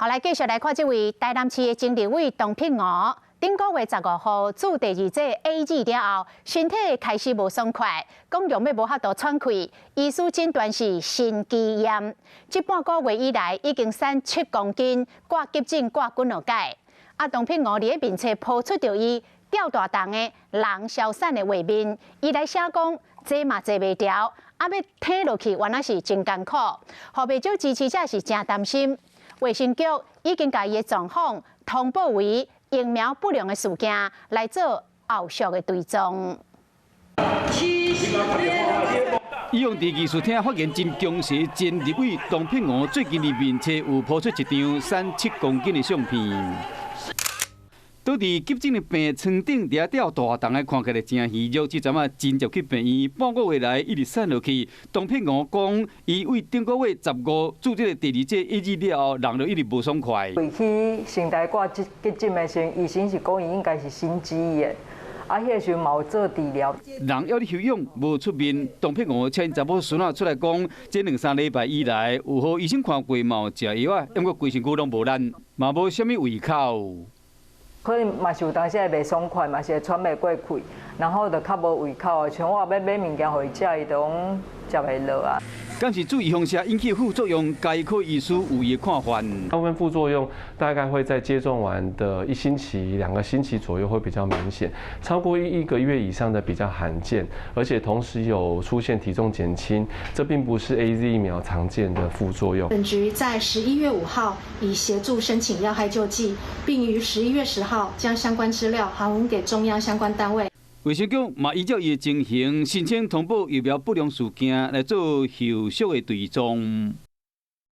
好，来继续来看这位台南市的前立委董品娥，顶个月15号注第二剂 AZ 了后，身体开始无爽快，讲用要无法度喘气，医师诊断是心肌炎。这半个月以来，已经瘦7公斤，挂急诊挂几落届。董品娥伫面册抛出着伊吊大重的人消散的画面，伊来写讲坐嘛坐袂调，要挺落去原来是真艰苦，后袂少支持者是真担心。卫生局已经把伊的状况通报为疫苗不良的事件，来做后续的追踪。以用伫技术厅发现真强势前立委董品娥最近伫面册有抛出一张瘦7公斤的相片。倒伫急诊的病床顶伫吊大重的，看起来真虚弱。即阵啊，真入去病院，半个月来一直瘦落去。董品娥讲，伊为顶个月15注这个第二剂AZ了后，人就一直无爽快。回去先台挂急诊的时候，医生是讲伊应该是心肌炎，迄个时候嘛有做治疗。人要你休养无出面，董品娥请因查某孙仔出来讲，这2-3礼拜以来，有好医生看过嘛有食药啊，不过规身躯拢无力，嘛无啥物胃口。可能嘛是有当时会袂爽快，嘛是会喘袂过气，然后就较无胃口，像我要买物件互伊食，伊就讲食袂落啊。敢是注意放射引起副作用，该科医师有伊的看法。大部分副作用大概会在接种完的1星期、2个星期左右会比较明显，超过1个月以上的比较罕见，而且同时有出现体重减轻，这并不是 AZ 疫苗常见的副作用。本局在11月5号已协助申请要害救济，并于11月10号将相关资料函文给中央相关单位。卫生局嘛依照伊的情形，申请通报疫苗不良事件来做后续的追踪。